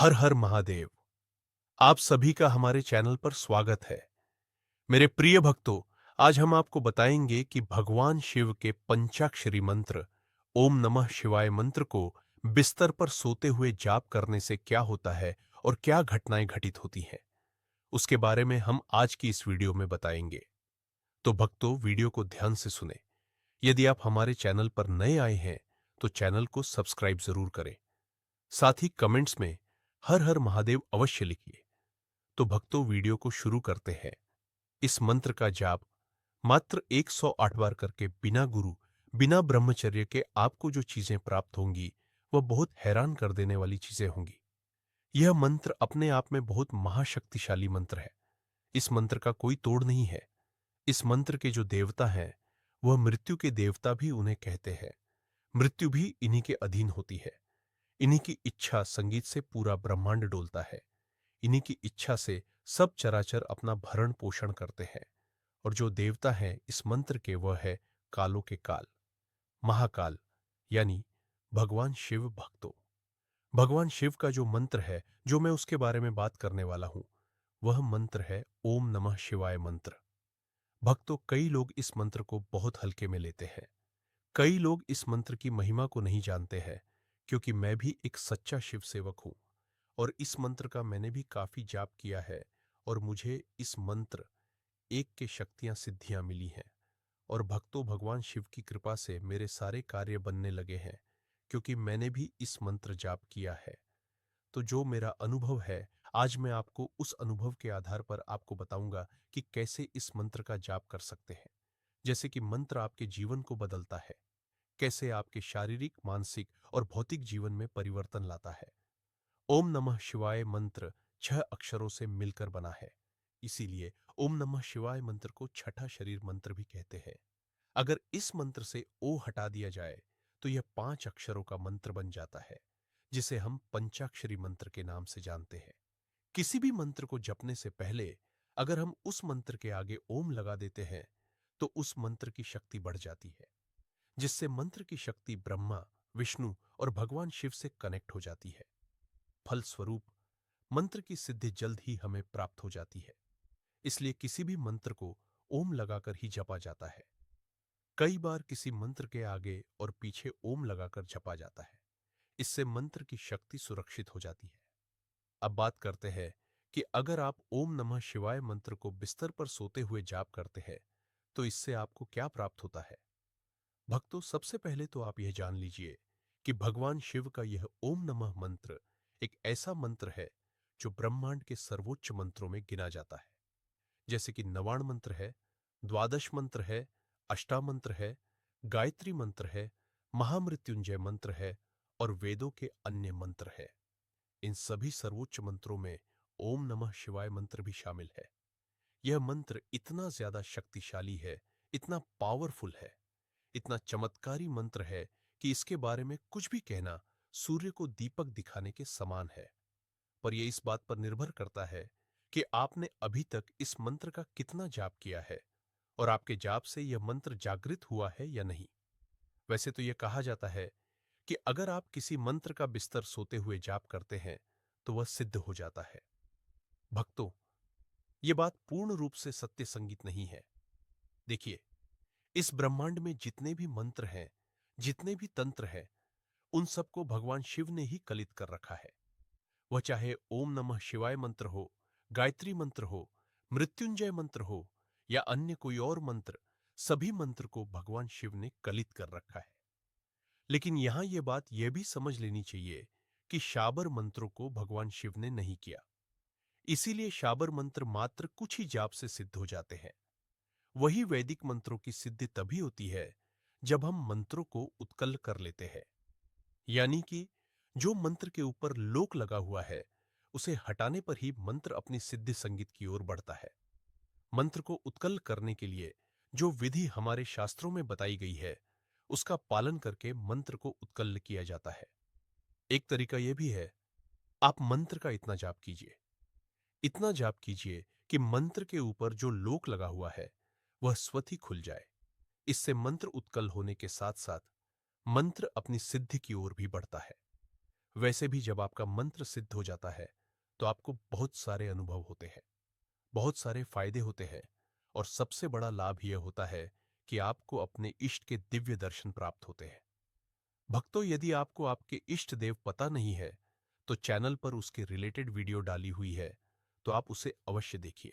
हर हर महादेव। आप सभी का हमारे चैनल पर स्वागत है। मेरे प्रिय भक्तों, आज हम आपको बताएंगे कि भगवान शिव के पंचाक्षरी मंत्र ओम नमः शिवाय मंत्र को बिस्तर पर सोते हुए जाप करने से क्या होता है और क्या घटनाएं घटित होती हैं। उसके बारे में हम आज की इस वीडियो में बताएंगे। तो भक्तों, वीडियो को ध्यान से सुने। यदि आप हमारे चैनल पर नए आए हैं तो चैनल को सब्सक्राइब जरूर करें। साथ ही कमेंट्स में हर हर महादेव अवश्य लिखिए। तो भक्तों, वीडियो को शुरू करते हैं। इस मंत्र का जाप मात्र 108 बार करके बिना गुरु, बिना ब्रह्मचर्य के आपको जो चीजें प्राप्त होंगी वह बहुत हैरान कर देने वाली चीजें होंगी। यह मंत्र अपने आप में बहुत महाशक्तिशाली मंत्र है। इस मंत्र का कोई तोड़ नहीं है। इस मंत्र के जो देवता हैं वह मृत्यु के देवता भी उन्हें कहते हैं। मृत्यु भी इन्हीं के अधीन होती है। इन्हीं की इच्छा संगीत से पूरा ब्रह्मांड डोलता है। इन्हीं की इच्छा से सब चराचर अपना भरण पोषण करते हैं। और जो देवता हैं इस मंत्र के वह है कालों के काल, महाकाल, यानी भगवान शिव। भक्तों, भगवान शिव का जो मंत्र है, जो मैं उसके बारे में बात करने वाला हूं, वह मंत्र है ओम नमः शिवाय मंत्र। भक्तों, कई लोग इस मंत्र को बहुत हल्के में लेते हैं। कई लोग इस मंत्र की महिमा को नहीं जानते हैं, क्योंकि मैं भी एक सच्चा शिव सेवक हूं और इस मंत्र का मैंने भी काफी जाप किया है और मुझे इस मंत्र एक के शक्तियां सिद्धियां मिली हैं। और भक्तों, भगवान शिव की कृपा से मेरे सारे कार्य बनने लगे हैं, क्योंकि मैंने भी इस मंत्र जाप किया है। तो जो मेरा अनुभव है, आज मैं आपको उस अनुभव के आधार पर आपको बताऊंगा कि कैसे इस मंत्र का जाप कर सकते हैं। जैसे कि मंत्र आपके जीवन को बदलता है, कैसे आपके शारीरिक, मानसिक और भौतिक जीवन में परिवर्तन लाता है। ओम नमः शिवाय मंत्र 6 अक्षरों से मिलकर बना है। इसीलिए ओम नमः शिवाय मंत्र को छठा शरीर मंत्र भी कहते हैं। अगर इस मंत्र से ओ हटा दिया जाए तो यह 5 अक्षरों का मंत्र बन जाता है, जिसे हम पंचाक्षरी मंत्र के नाम से जानते हैं। किसी भी मंत्र को जपने से पहले अगर हम उस मंत्र के आगे ओम लगा देते हैं तो उस मंत्र की शक्ति बढ़ जाती है, जिससे मंत्र की शक्ति ब्रह्मा, विष्णु और भगवान शिव से कनेक्ट हो जाती है। फलस्वरूप मंत्र की सिद्धि जल्द ही हमें प्राप्त हो जाती है। इसलिए किसी भी मंत्र को ओम लगाकर ही जपा जाता है। कई बार किसी मंत्र के आगे और पीछे ओम लगाकर जपा जाता है। इससे मंत्र की शक्ति सुरक्षित हो जाती है। अब बात करते हैं कि अगर आप ओम नमः शिवाय मंत्र को बिस्तर पर सोते हुए जाप करते हैं तो इससे आपको क्या प्राप्त होता है। भक्तों, सबसे पहले तो आप यह जान लीजिए कि भगवान शिव का यह ओम नमः मंत्र एक ऐसा मंत्र है जो ब्रह्मांड के सर्वोच्च मंत्रों में गिना जाता है। जैसे कि नवाण मंत्र है, द्वादश मंत्र है, अष्टामंत्र है, गायत्री मंत्र है, महामृत्युंजय मंत्र है और वेदों के अन्य मंत्र है। इन सभी सर्वोच्च मंत्रों में ओम नमः शिवाय मंत्र भी शामिल है। यह मंत्र इतना ज्यादा शक्तिशाली है, इतना पावरफुल है, इतना चमत्कारी मंत्र है कि इसके बारे में कुछ भी कहना सूर्य को दीपक दिखाने के समान है। पर यह इस बात पर निर्भर करता है कि आपने अभी तक इस मंत्र का कितना जाप किया है और आपके जाप से यह मंत्र जागृत हुआ है या नहीं। वैसे तो यह कहा जाता है कि अगर आप किसी मंत्र का बिस्तर सोते हुए जाप करते हैं तो वह सिद्ध हो जाता है। भक्तों, यह बात पूर्ण रूप से सत्य संगीत नहीं है। देखिए, इस ब्रह्मांड में जितने भी मंत्र हैं, जितने भी तंत्र हैं, उन सबको भगवान शिव ने ही कलित कर रखा है। वह चाहे ओम नमः शिवाय मंत्र हो, गायत्री मंत्र हो, मृत्युंजय मंत्र हो या अन्य कोई और मंत्र, सभी मंत्र को भगवान शिव ने कलित कर रखा है। लेकिन यहां यह बात यह भी समझ लेनी चाहिए कि शाबर मंत्रों को भगवान शिव ने नहीं किया। इसीलिए शाबर मंत्र मात्र कुछ ही जाप से सिद्ध हो जाते हैं। वही वैदिक मंत्रों की सिद्धि तभी होती है जब हम मंत्रों को उत्कल कर लेते हैं, यानी कि जो मंत्र के ऊपर लोक लगा हुआ है उसे हटाने पर ही मंत्र अपनी सिद्धि संगीत की ओर बढ़ता है। मंत्र को उत्कल करने के लिए जो विधि हमारे शास्त्रों में बताई गई है उसका पालन करके मंत्र को उत्कल किया जाता है। एक तरीका यह भी है, आप मंत्र का इतना जाप कीजिए कि मंत्र के ऊपर जो लोक लगा हुआ है वह स्वतः ही खुल जाए। इससे मंत्र उत्कल होने के साथ साथ मंत्र अपनी सिद्धि की ओर भी बढ़ता है। वैसे भी जब आपका मंत्र सिद्ध हो जाता है तो आपको बहुत सारे अनुभव होते हैं, बहुत सारे फायदे होते हैं और सबसे बड़ा लाभ यह होता है कि आपको अपने इष्ट के दिव्य दर्शन प्राप्त होते हैं। भक्तों, यदि आपको आपके इष्ट देव पता नहीं है तो चैनल पर उसके रिलेटेड वीडियो डाली हुई है, तो आप उसे अवश्य देखिए।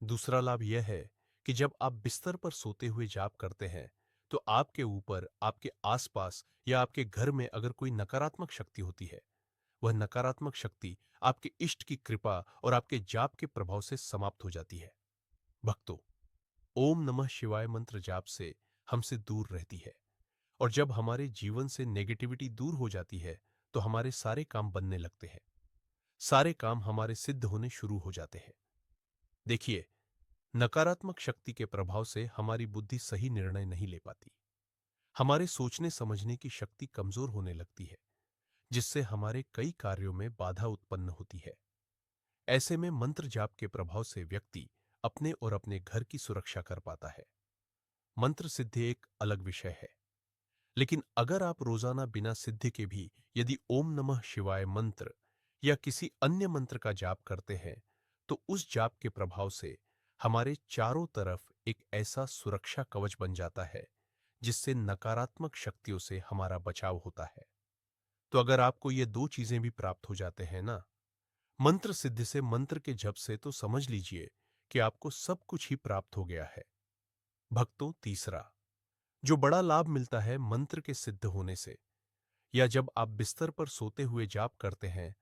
दूसरा लाभ यह है कि जब आप बिस्तर पर सोते हुए जाप करते हैं तो आपके ऊपर, आपके आसपास या आपके घर में अगर कोई नकारात्मक शक्ति होती है, वह नकारात्मक शक्ति आपके इष्ट की कृपा और आपके जाप के प्रभाव से समाप्त हो जाती है। भक्तों, ओम नमः शिवाय मंत्र जाप से हमसे दूर रहती है और जब हमारे जीवन से नेगेटिविटी दूर हो जाती है तो हमारे सारे काम बनने लगते हैं, सारे काम हमारे सिद्ध होने शुरू हो जाते हैं। देखिए, नकारात्मक शक्ति के प्रभाव से हमारी बुद्धि सही निर्णय नहीं ले पाती, हमारे सोचने समझने की शक्ति कमजोर होने लगती है, जिससे हमारे कई कार्यों में बाधा उत्पन्न होती है। ऐसे में मंत्र जाप के प्रभाव से व्यक्ति अपने और अपने घर की सुरक्षा कर पाता है। मंत्र सिद्धि एक अलग विषय है, लेकिन अगर आप रोजाना बिना सिद्धि के भी यदि ओम नमः शिवाय मंत्र या किसी अन्य मंत्र का जाप करते हैं तो उस जाप के प्रभाव से हमारे चारों तरफ एक ऐसा सुरक्षा कवच बन जाता है जिससे नकारात्मक शक्तियों से हमारा बचाव होता है। तो अगर आपको ये दो चीजें भी प्राप्त हो जाते हैं ना, मंत्र सिद्धि से, मंत्र के जप से, तो समझ लीजिए कि आपको सब कुछ ही प्राप्त हो गया है। भक्तों, तीसरा जो बड़ा लाभ मिलता है मंत्र के सिद्ध होने से, या जब आप बिस्तर पर सोते हुए जाप करते हैं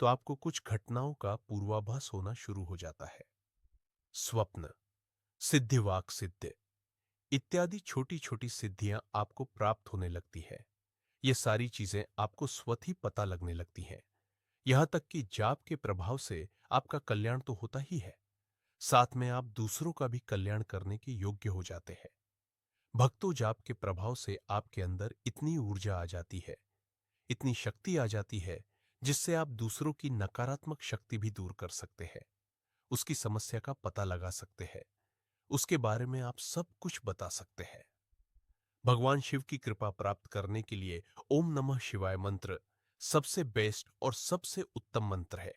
तो आपको कुछ घटनाओं का पूर्वाभास होना शुरू हो जाता है। स्वप्न, सिद्धिवाक सिद्ध इत्यादि छोटी छोटी सिद्धियां आपको प्राप्त होने लगती है। ये सारी चीजें आपको स्वतः ही पता लगने लगती हैं। यहां तक कि जाप के प्रभाव से आपका कल्याण तो होता ही है, साथ में आप दूसरों का भी कल्याण करने के योग्य हो जाते हैं। भक्तों, जाप के प्रभाव से आपके अंदर इतनी ऊर्जा आ जाती है, इतनी शक्ति आ जाती है, जिससे आप दूसरों की नकारात्मक शक्ति भी दूर कर सकते हैं, उसकी समस्या का पता लगा सकते हैं, उसके बारे में आप सब कुछ बता सकते हैं। भगवान शिव की कृपा प्राप्त करने के लिए ओम नमः शिवाय मंत्र सबसे बेस्ट और सबसे उत्तम मंत्र है।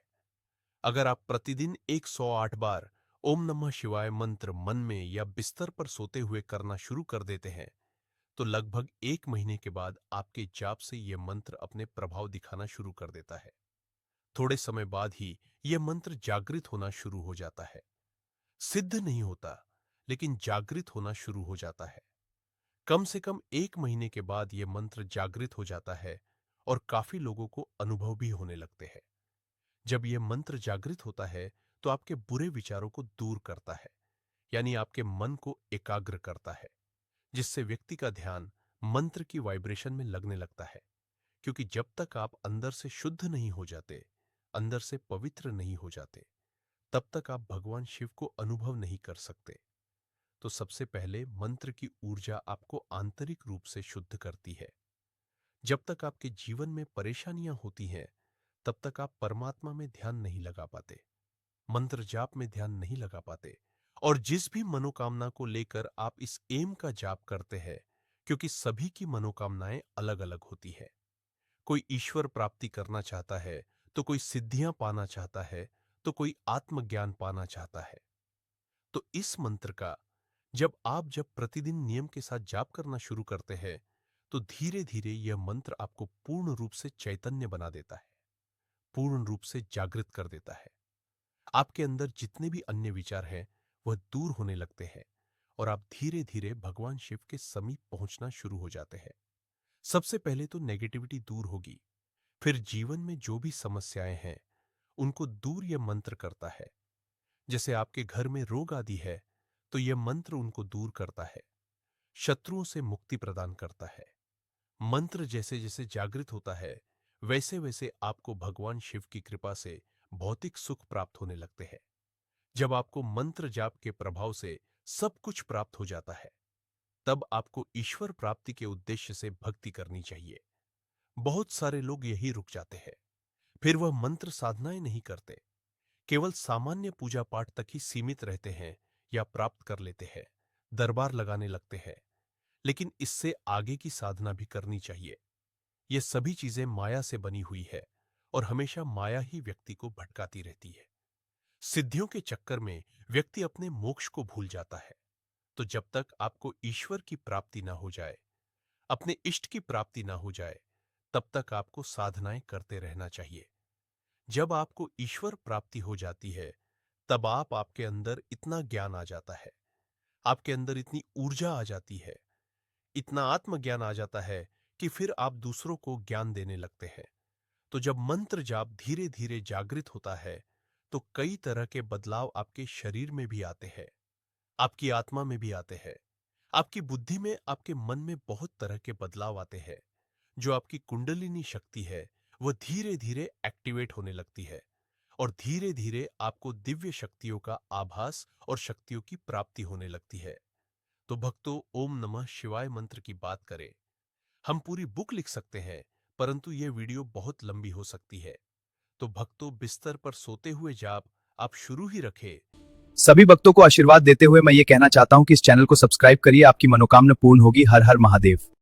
अगर आप प्रतिदिन 108 बार ओम नमः शिवाय मंत्र मन में या बिस्तर पर सोते हुए करना शुरू कर देते हैं तो लगभग 1 महीने के बाद आपके जाप से यह मंत्र अपने प्रभाव दिखाना शुरू कर देता है। थोड़े समय बाद ही यह मंत्र जागृत होना शुरू हो जाता है। सिद्ध नहीं होता, लेकिन जागृत होना शुरू हो जाता है। कम से कम 1 महीने के बाद यह मंत्र जागृत हो जाता है और काफी लोगों को अनुभव भी होने लगते हैं। जब यह मंत्र जागृत होता है तो आपके बुरे विचारों को दूर करता है, यानी आपके मन को एकाग्र करता है, जिससे व्यक्ति का ध्यान मंत्र की वाइब्रेशन में लगने लगता है। क्योंकि जब तक आप अंदर से शुद्ध नहीं हो जाते, अंदर से पवित्र नहीं हो जाते, तब तक आप भगवान शिव को अनुभव नहीं कर सकते। तो सबसे पहले मंत्र की ऊर्जा आपको आंतरिक रूप से शुद्ध करती है। जब तक आपके जीवन में परेशानियां होती हैं, तब तक आप परमात्मा में ध्यान नहीं लगा पाते, मंत्र जाप में ध्यान नहीं लगा पाते, और जिस भी मनोकामना को लेकर आप इस एम का जाप करते हैं, क्योंकि सभी की मनोकामनाएं अलग अलग होती है। कोई ईश्वर प्राप्ति करना चाहता है, तो कोई सिद्धियां पाना चाहता है, तो कोई आत्मज्ञान पाना चाहता है। तो इस मंत्र का जब प्रतिदिन नियम के साथ जाप करना शुरू करते हैं तो धीरे धीरे यह मंत्र आपको पूर्ण रूप से चैतन्य बना देता है, पूर्ण रूप से जागृत कर देता है। आपके अंदर जितने भी अन्य विचार हैं वह दूर होने लगते हैं और आप धीरे धीरे भगवान शिव के समीप पहुंचना शुरू हो जाते हैं। सबसे पहले तो नेगेटिविटी दूर होगी, फिर जीवन में जो भी समस्याएं हैं उनको दूर यह मंत्र करता है। जैसे आपके घर में रोग आदि है तो यह मंत्र उनको दूर करता है, शत्रुओं से मुक्ति प्रदान करता है। मंत्र जैसे जैसे जागृत होता है वैसे वैसे आपको भगवान शिव की कृपा से भौतिक सुख प्राप्त होने लगते हैं। जब आपको मंत्र जाप के प्रभाव से सब कुछ प्राप्त हो जाता है, तब आपको ईश्वर प्राप्ति के उद्देश्य से भक्ति करनी चाहिए। बहुत सारे लोग यही रुक जाते हैं, फिर वह मंत्र साधनाएं नहीं करते, केवल सामान्य पूजा पाठ तक ही सीमित रहते हैं या प्राप्त कर लेते हैं, दरबार लगाने लगते हैं। लेकिन इससे आगे की साधना भी करनी चाहिए। ये सभी चीजें माया से बनी हुई है और हमेशा माया ही व्यक्ति को भटकाती रहती है। सिद्धियों के चक्कर में व्यक्ति अपने मोक्ष को भूल जाता है। तो जब तक आपको ईश्वर की प्राप्ति ना हो जाए, अपने इष्ट की प्राप्ति ना हो जाए, तब तक आपको साधनाएं करते रहना चाहिए। जब आपको ईश्वर प्राप्ति हो जाती है, तब आपके अंदर इतना ज्ञान आ जाता है, आपके अंदर इतनी ऊर्जा आ जाती है, इतना आत्मज्ञान आ जाता है कि फिर आप दूसरों को ज्ञान देने लगते हैं। तो जब मंत्र जाप धीरे धीरे जागृत होता है, तो कई तरह के बदलाव आपके शरीर में भी आते हैं, आपकी आत्मा में भी आते हैं, आपकी बुद्धि में, आपके मन में बहुत तरह के बदलाव आते हैं। जो आपकी कुंडलिनी शक्ति है, वह धीरे धीरे एक्टिवेट होने लगती है और धीरे धीरे आपको दिव्य शक्तियों का आभास और शक्तियों की प्राप्ति होने लगती है। तो भक्तों, ओम नमः शिवाय मंत्र की बात करें, हम पूरी बुक लिख सकते हैं, परंतु यह वीडियो बहुत लंबी हो सकती है। तो भक्तों, बिस्तर पर सोते हुए जाप आप शुरू ही रखें। सभी भक्तों को आशीर्वाद देते हुए मैं ये कहना चाहता हूं कि इस चैनल को सब्सक्राइब करिए, आपकी मनोकामना पूर्ण होगी। हर हर महादेव।